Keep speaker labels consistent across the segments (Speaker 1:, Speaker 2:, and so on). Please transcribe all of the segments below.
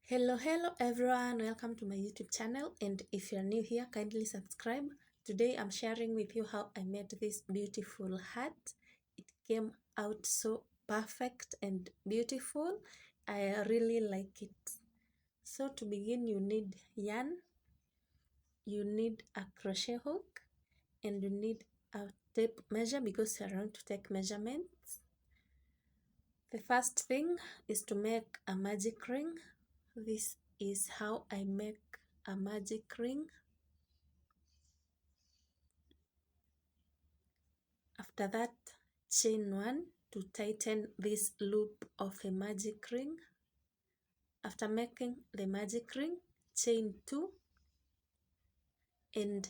Speaker 1: Hello everyone, welcome to my YouTube channel, and if you're new here, kindly subscribe. Today I'm sharing with you how I made this beautiful hat. It came out so perfect and beautiful. I really like it. So to begin, you need yarn, you need a crochet hook, and you need a tape measure because you're going to take measurements. The first thing is to make a magic ring. This is how I make a magic ring. After that, chain 1 to tighten this loop of a magic ring. After making the magic ring, chain 2, and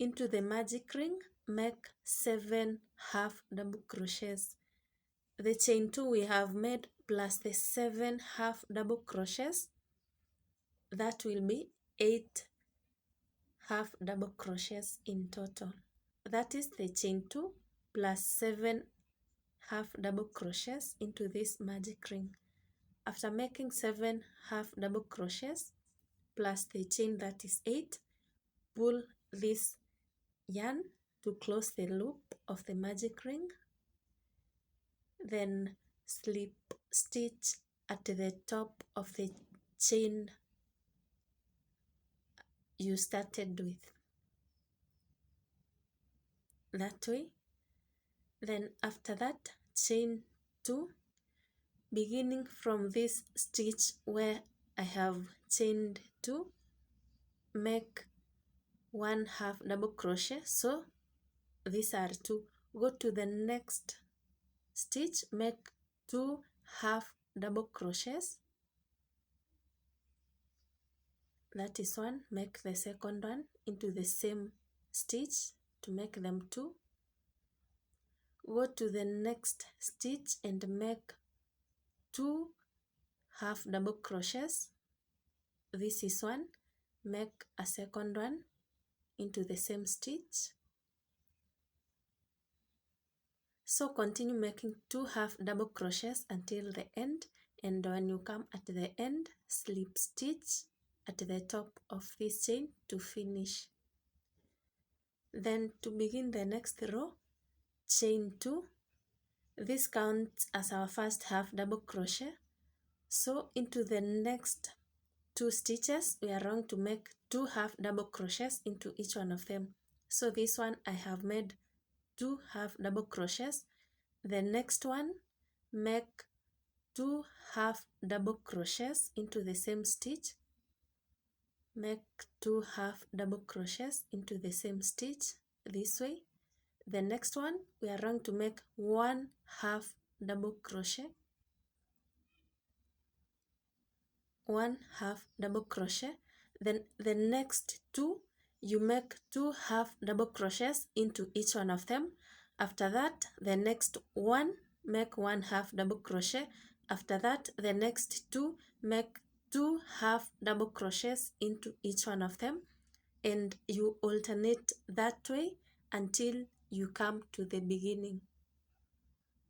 Speaker 1: into the magic ring make 7 half double crochets. The chain 2 we have made plus the 7 half double crochets, that will be 8 half double crochets in total. That is the chain 2 plus 7 half double crochets into this magic ring. After making 7 half double crochets plus the chain, that is 8, pull this yarn to close the loop of the magic ring, then slip stitch at the top of the chain you started with, that way. Then after that, chain 2, beginning from this stitch where I have chained 2, make 1 half double crochet. So these are 2. Go to the next stitch, make 2 half double crochets, that is 1. Make the second one into the same stitch to make them 2. Go to the next stitch and make 2 half double crochets, this is 1. Make a second one into the same stitch. So continue making 2 half double crochets until the end, and when you come at the end, slip stitch at the top of this chain to finish. Then to begin the next row, chain 2. This counts as our first half double crochet. So into the next 2 stitches, we are going to make 2 half double crochets into each one of them. So this one I have made 2 half double crochets. The next one, make 2 half double crochets into the same stitch. Make 2 half double crochets into the same stitch this way. The next one, we are going to make 1 half double crochet, 1 half double crochet. Then the next 2, you make 2 half double crochets into each one of them. After that, the next one, make 1 half double crochet. After that, the next 2, make 2 half double crochets into each one of them, and you alternate that way until you come to the beginning.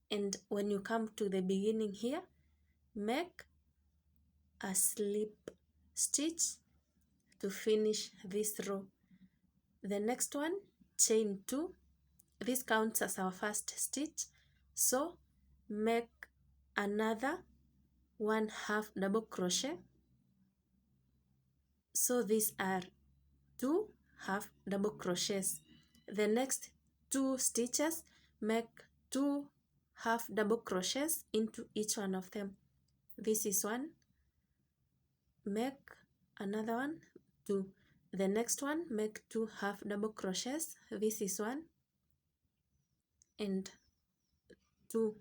Speaker 1: And when you come to the beginning here, make a slip stitch to finish this row. The next one, chain 2. This counts as our first stitch, so make another 1 half double crochet. So these are 2 half double crochets. The next 2 stitches, make 2 half double crochets into each one of them. This is 1. Make another one, 2. The next one, make 2 half double crochets. This is 1 and 2.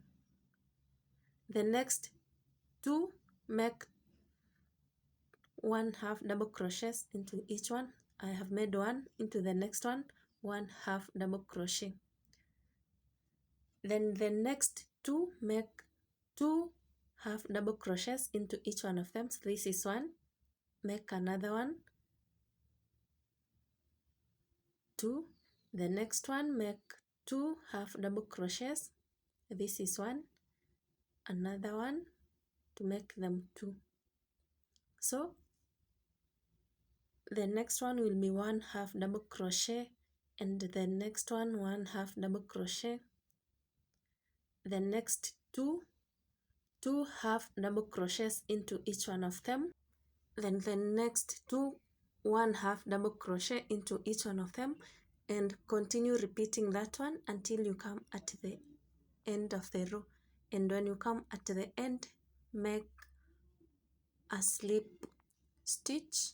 Speaker 1: The next 2, make 1 half double crochets into each one. I have made 1 into the next one, 1 half double crochet. Then the next 2, make 2 half double crochets into each one of them. So this is 1. Make another one, 2. The next one, make 2 half double crochets. This is 1. Another one to make them 2. So the next one will be 1/2 double crochet, and the next one 1/2 double crochet, the next two 2/2 double crochets into each one of them, then the next two 1/2 double crochet into each one of them, and continue repeating that one until you come at the end of the row. And when you come at the end, make a slip stitch,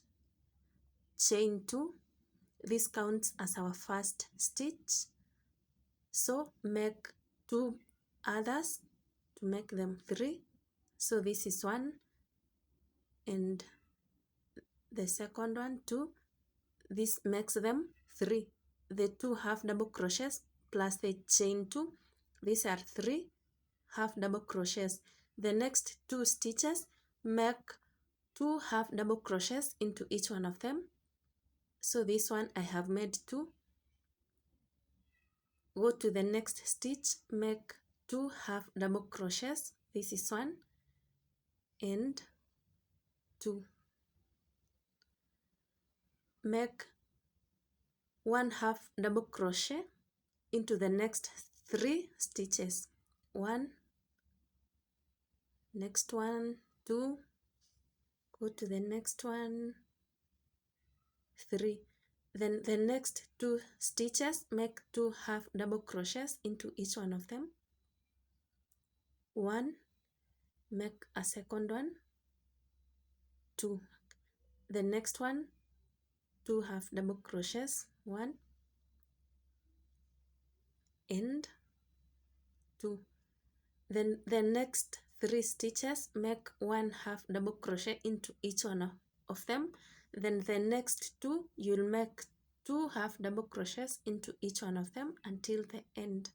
Speaker 1: chain 2. This counts as our first stitch, so make 2 others to make them 3. So this is 1, and the second one 2. This makes them 3. The 2 half double crochets plus the chain 2, these are 3 half double crochets. The next 2 stitches, make 2 half double crochets into each one of them. So this one I have made 2. Go to the next stitch, make 2 half double crochets. This is 1 and 2. Make 1/2 double crochet into the next 3 stitches. 1, next one 2, go to the next one 3. Then the next 2 stitches, make 2 half double crochets into each one of them. 1, make a second one 2. The next one 2 half double crochets, 1 and 2. Then the next 3 stitches, make 1/2 double crochet into each one of them. Then the next 2, you'll make 2 half double crochets into each one of them until the end.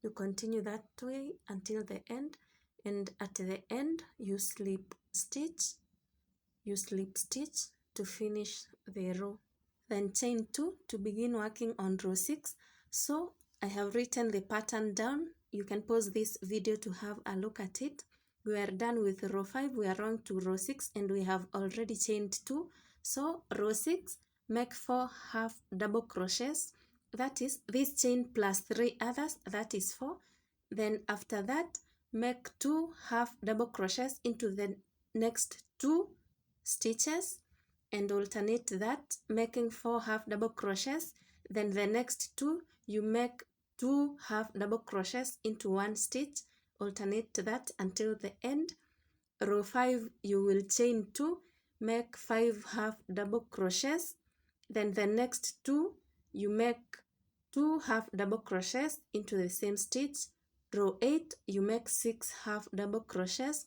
Speaker 1: You continue that way until the end, and at the end you slip stitch to finish the row. Then chain 2 to begin working on row 6. So I have written the pattern down. You can pause this video to have a look at it. We are done with row 5. We are on to row 6, and we have already chained 2. So row 6, make 4 half double crochets. That is this chain plus 3 others, that is 4. Then after that, make 2 half double crochets into the next 2 stitches and alternate that, making 4 half double crochets. Then the next 2, you make 2 half double crochets into 1 stitch, alternate that until the end. Row 5, you will chain 2, make 5 half double crochets. Then the next 2, you make 2 half double crochets into the same stitch. Row 8, you make 6 half double crochets,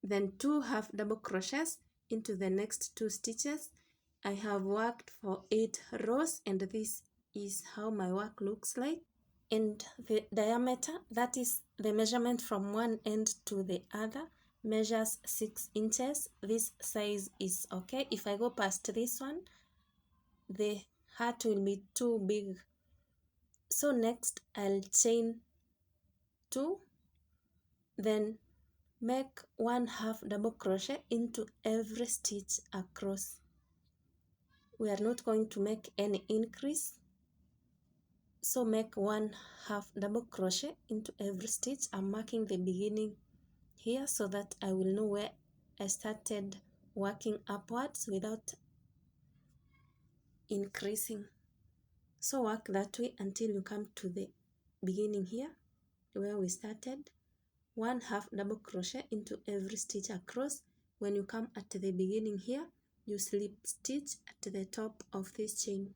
Speaker 1: then 2 half double crochets into the next 2 stitches. I have worked for 8 rows, and this is how my work looks like. And the diameter, that is the measurement from one end to the other, measures 6 inches. This size is okay. If I go past this one, the heart will be too big. So next I'll chain 2, then make 1 half double crochet into every stitch across. We are not going to make any increase, so make 1 half double crochet into every stitch. I'm marking the beginning here so that I will know where I started working upwards without increasing. So work that way until you come to the beginning here where we started. 1 half double crochet into every stitch across. When you come at the beginning here, you slip stitch at the top of this chain.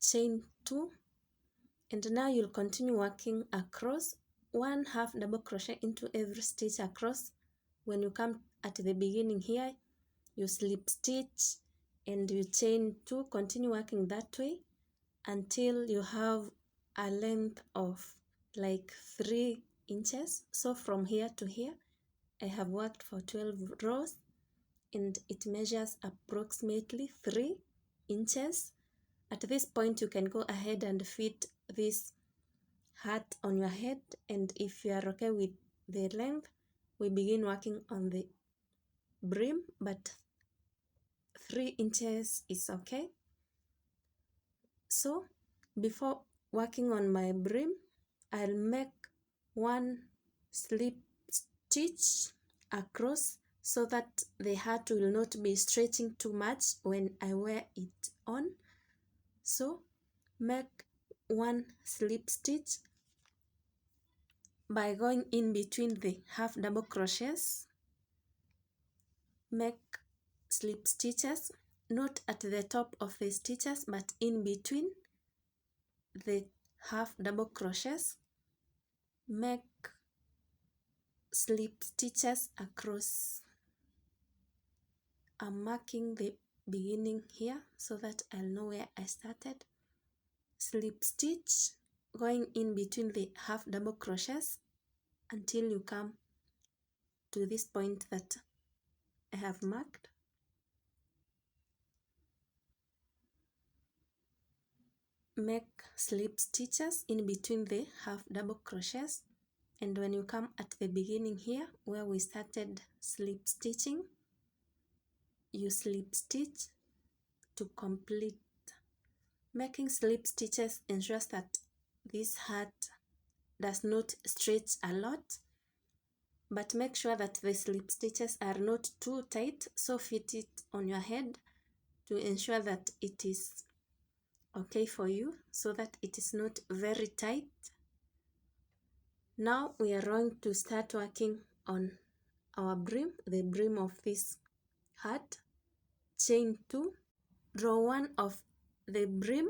Speaker 1: Chain 2, and now you'll continue working across. 1 half double crochet into every stitch across. When you come at the beginning here, you slip stitch and you chain 2. Continue working that way until you have a length of like 3 inches. So from here to here, I have worked for 12 rows, and it measures approximately 3 inches. At this point, you can go ahead and fit this hat on your head, and if you are okay with the length, we begin working on the brim, but 3 inches is okay. So before working on my brim, I'll make one slip stitch across so that the hat will not be stretching too much when I wear it on. So make one slip stitch by going in between the half double crochets. Make slip stitches, not at the top of the stitches, but in between the half double crochets. Make slip stitches across. I'm marking the beginning here so that I'll know where I started. Slip stitch, going in between the half double crochets until you come to this point that I have marked. Make slip stitches in between the half double crochets, and when you come at the beginning here where we started slip stitching, you slip stitch to complete. Making slip stitches ensures that this hat does not stretch a lot, but make sure that the slip stitches are not too tight, so fit it on your head to ensure that it is okay for you, so that it is not very tight. Now we are going to start working on our brim, the brim of this hat. Chain 2, row 1 of the brim.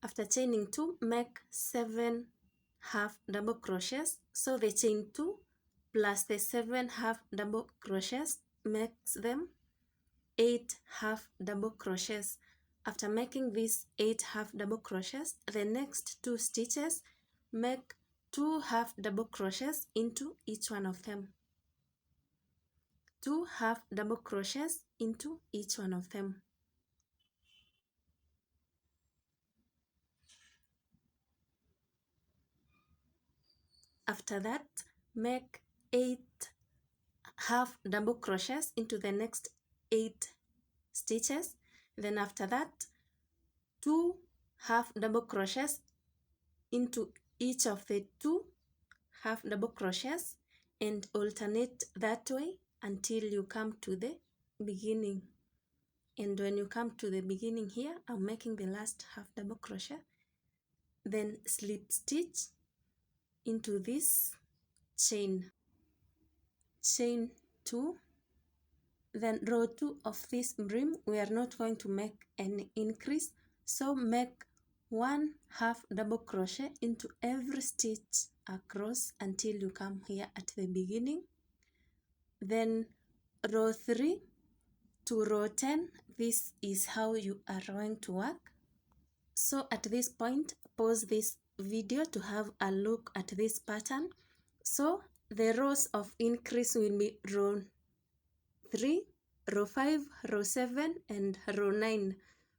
Speaker 1: After chaining 2, make 7 half double crochets. So the chain 2 plus the 7 half double crochets makes them 8 half double crochets. After making these 8 half double crochets, the next 2 stitches make 2 half double crochets into each one of them. 2 half double crochets into each one of them. After that, make 8 half double crochets into the next 8 stitches. Then after that, 2 half double crochets into each of the 2 half double crochets, and alternate that way until you come to the beginning. And when you come to the beginning here, I'm making the last half double crochet, then slip stitch into this chain 2. Then row 2 of this brim, we are not going to make any increase, so make 1 half double crochet into every stitch across until you come here at the beginning. Then row 3 to row 10, this is how you are going to work. So at this point, pause this video to have a look at this pattern. So the rows of increase will be row 3, row 5, row 7, and row 9.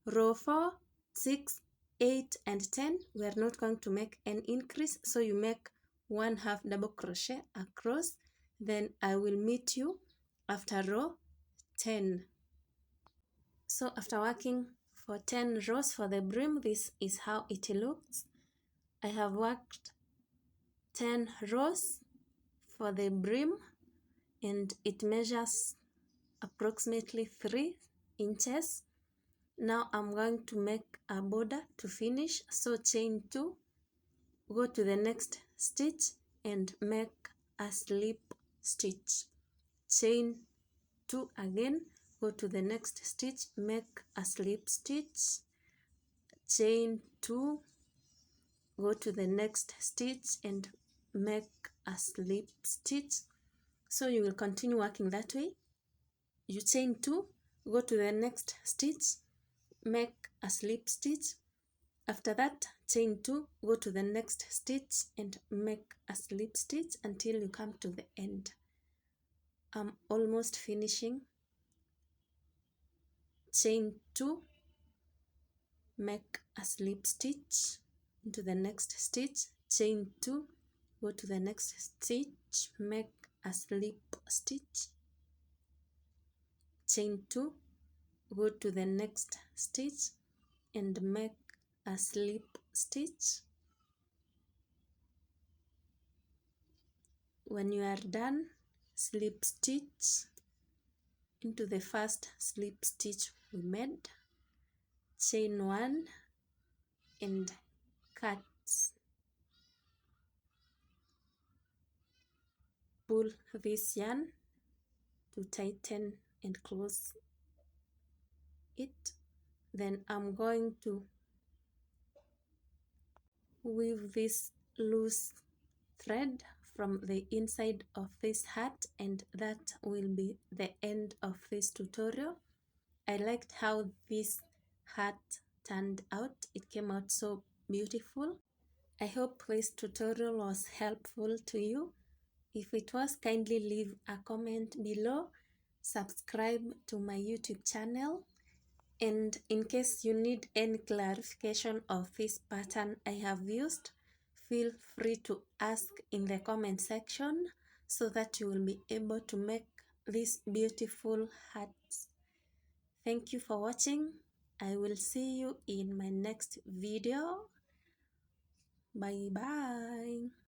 Speaker 1: Row 4, 6, 8, and 10, we are not going to make an increase, so you make 1 half double crochet across. Then I will meet you after row 10. So after working for 10 rows for the brim, this is how it looks. I have worked 10 rows for the brim, and it measures approximately 3 inches. Now I'm going to make a border to finish, so chain 2, go to the next stitch and make a slip stitch. Chain 2 again, go to the next stitch, make a slip stitch. Chain 2, go to the next stitch and make a slip stitch. So you will continue working that way. You chain 2, go to the next stitch, make a slip stitch. After that, chain 2, go to the next stitch and make a slip stitch until you come to the end. I'm almost finishing. Chain 2, make a slip stitch into the next stitch. Chain 2, go to the next stitch, make a slip stitch. chain 2, go to the next stitch and make a slip stitch. When you are done, slip stitch into the first slip stitch we made, chain 1 and cut. Pull this yarn to tighten and close it. Then I'm going to weave this loose thread from the inside of this hat, and that will be the end of this tutorial. I liked how this hat turned out. It came out so beautiful. I hope this tutorial was helpful to you. If it was, kindly leave a comment below, subscribe to my YouTube channel, and in case you need any clarification of this pattern I have used, feel free to ask in the comment section so that you will be able to make these beautiful hats. Thank you for watching. I will see you in my next video. Bye bye.